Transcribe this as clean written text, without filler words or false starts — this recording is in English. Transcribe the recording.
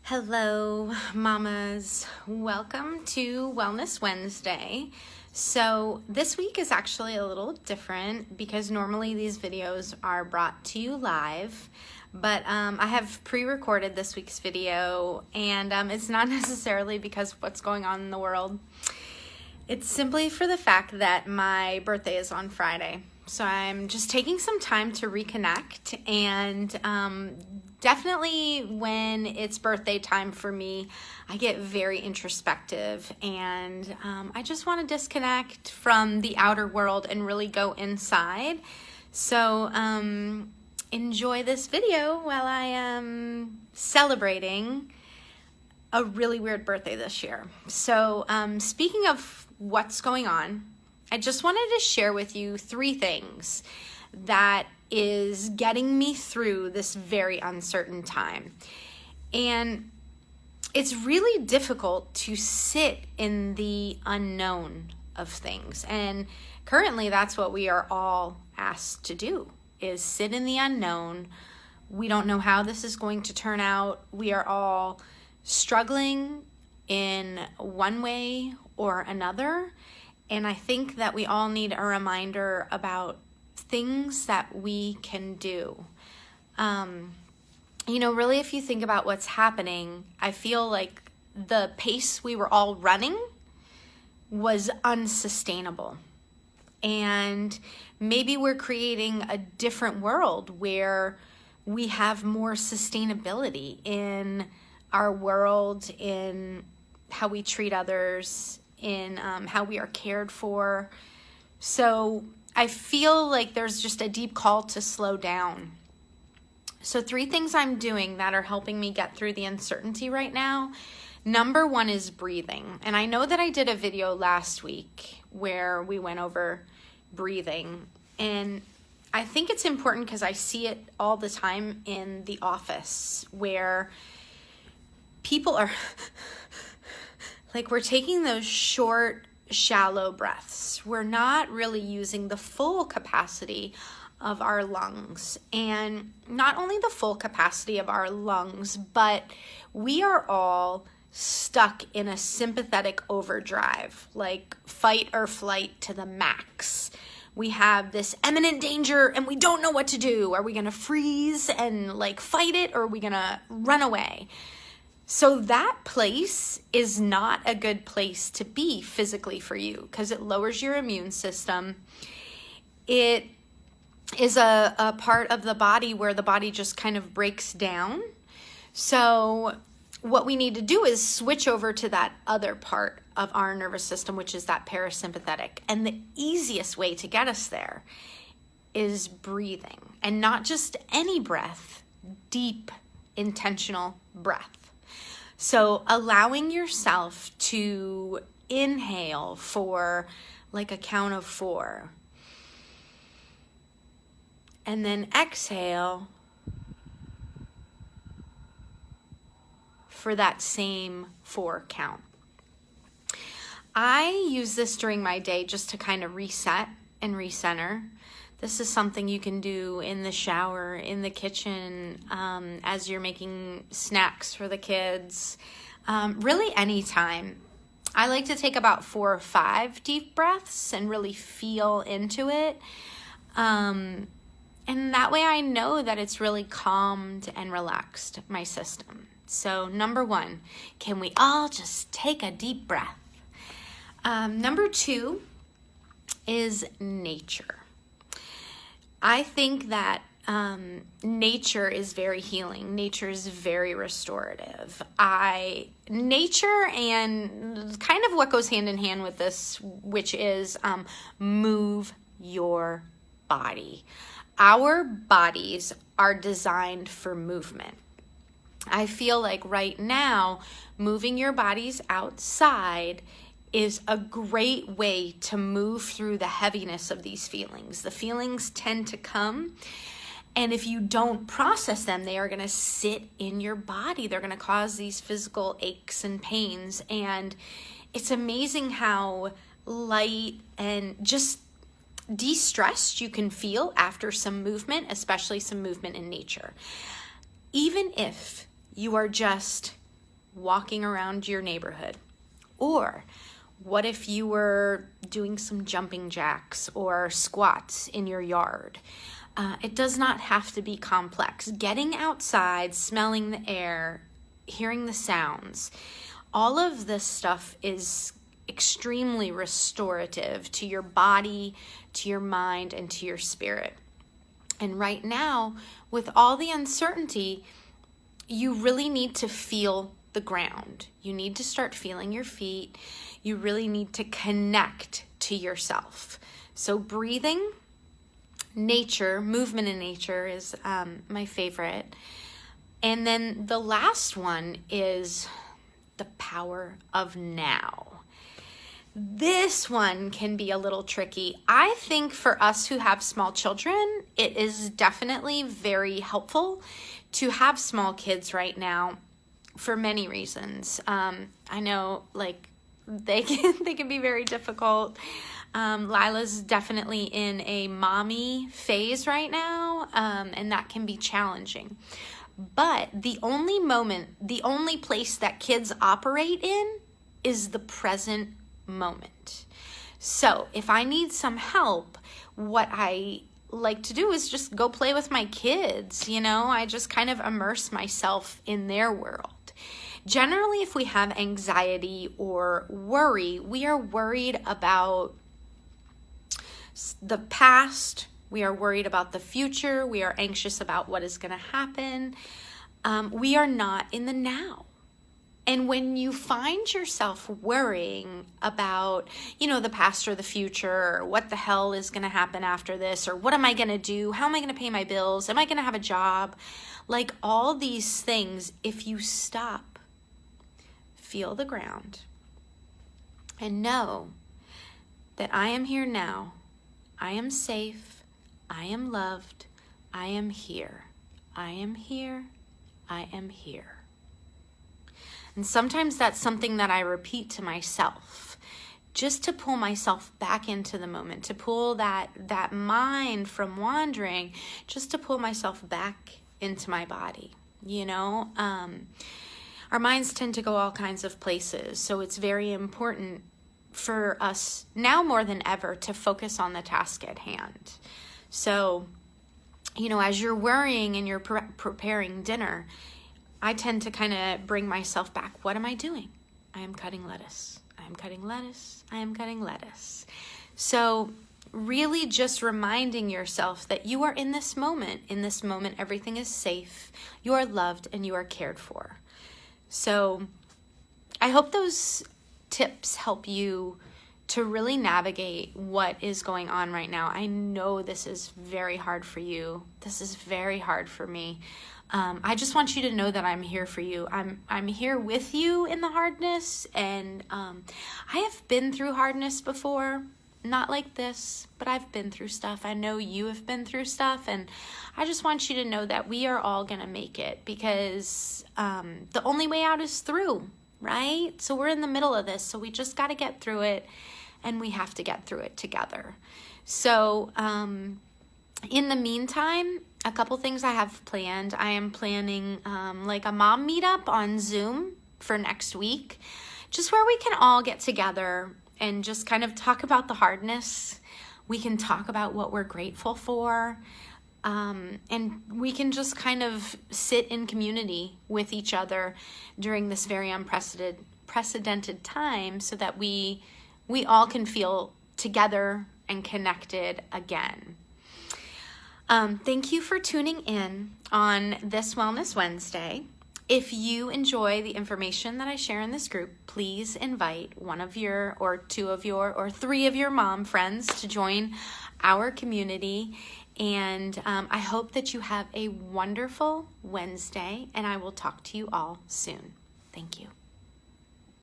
Hello, mamas. Welcome to Wellness Wednesday. So this week is actually a little different because normally these videos are brought to you live, but I have pre-recorded this week's video, and it's not necessarily because of what's going on in the world. It's simply for the fact that my birthday is on Friday. So I'm just taking some time to reconnect, and definitely when it's birthday time for me, I get very introspective, and I just want to disconnect from the outer world and really go inside. So enjoy this video while I am celebrating a really weird birthday this year. So speaking of what's going on, I just wanted to share with you 3 things that is getting me through this very uncertain time. And it's really difficult to sit in the unknown of things. And currently that's what we are all asked to do, is sit in the unknown. We don't know how this is going to turn out. We are all struggling in one way or another. And I think that we all need a reminder about things that we can do. Really, if you think about what's happening, I feel like the pace we were all running was unsustainable. And maybe we're creating a different world where we have more sustainability in our world, in how we treat others, in how we are cared for. So I feel like there's just a deep call to slow down. So 3 things I'm doing that are helping me get through the uncertainty right now. Number 1 is breathing. And I know that I did a video last week where we went over breathing. And I think it's important because I see it all the time in the office where people are like, we're taking those short, shallow breaths. We're not really using the full capacity of our lungs. And not only the full capacity of our lungs, but we are all stuck in a sympathetic overdrive, like fight or flight to the max. We have this imminent danger and we don't know what to do. Are we going to freeze and fight it, or are we going to run away? So that place is not a good place to be physically for you because it lowers your immune system. It is a part of the body where the body just kind of breaks down. So what we need to do is switch over to that other part of our nervous system, which is that parasympathetic. And the easiest way to get us there is breathing, and not just any breath, deep, intentional breath. So allowing yourself to inhale for a count of 4. And then exhale for that same 4 count. I use this during my day just to kind of reset and recenter. This is something you can do in the shower, in the kitchen, as you're making snacks for the kids, really anytime. I like to take about 4 or 5 deep breaths and really feel into it. And that way I know that it's really calmed and relaxed my system. So number 1, can we all just take a deep breath? Number 2 is nature. I think that nature is very healing. Nature is very restorative. Nature and kind of what goes hand in hand with this, which is move your body. Our bodies are designed for movement. I feel like right now, moving your bodies outside is a great way to move through the heaviness of these feelings. The feelings tend to come, and if you don't process them, they are going to sit in your body. They're going to cause these physical aches and pains, and it's amazing how light and just de-stressed you can feel after some movement, especially some movement in nature. Even if you are just walking around your neighborhood? Or what if you were doing some jumping jacks or squats in your yard? It does not have to be complex. Getting outside, smelling the air, hearing the sounds, all of this stuff is extremely restorative to your body, to your mind, and to your spirit. And right now, with all the uncertainty, you really need to feel the ground. You need to start feeling your feet. You really need to connect to yourself. So breathing, nature, movement in nature is my favorite. And then the last one is the power of now. This one can be a little tricky. I think for us who have small children, it is definitely very helpful to have small kids right now for many reasons. I know like they can be very difficult. Lila's definitely in a mommy phase right now, and that can be challenging. But the only place that kids operate in is the present moment. So if I need some help, what I like to do is just go play with my kids. I just kind of immerse myself in their world. Generally, if we have anxiety or worry, we are worried about the past, we are worried about the future, we are anxious about what is going to happen. We are not in the now. And when you find yourself worrying about, the past or the future, or what the hell is going to happen after this, or what am I going to do? How am I going to pay my bills? Am I going to have a job? Like all these things, if you stop, feel the ground, and know that I am here now. I am safe. I am loved. I am here. I am here. I am here. And sometimes that's something that I repeat to myself, just to pull myself back into the moment, to pull that mind from wandering, just to pull myself back into my body. Our minds tend to go all kinds of places, so it's very important for us now more than ever to focus on the task at hand. So, as you're worrying and you're preparing dinner, I tend to kind of bring myself back. What am I doing? I am cutting lettuce. I am cutting lettuce. I am cutting lettuce. So really just reminding yourself that you are in this moment. In this moment, everything is safe. You are loved and you are cared for. So I hope those tips help you to really navigate what is going on right now. I know this is very hard for you. This is very hard for me. I just want you to know that I'm here for you. I'm here with you in the hardness, and I have been through hardness before. Not like this, but I've been through stuff. I know you have been through stuff, and I just want you to know that we are all going to make it, because the only way out is through, right? So we're in the middle of this, so we just got to get through it, and we have to get through it together. So in the meantime, a couple things I have planned. I am planning like a mom meetup on Zoom for next week, just where we can all get together and just kind of talk about the hardness. We can talk about what we're grateful for, and we can just kind of sit in community with each other during this very unprecedented time, so that we all can feel together and connected again. Thank you for tuning in on this Wellness Wednesday. If you enjoy the information that I share in this group, please invite one of your, or two of your, or three of your mom friends to join our community. And I hope that you have a wonderful Wednesday, and I will talk to you all soon. Thank you.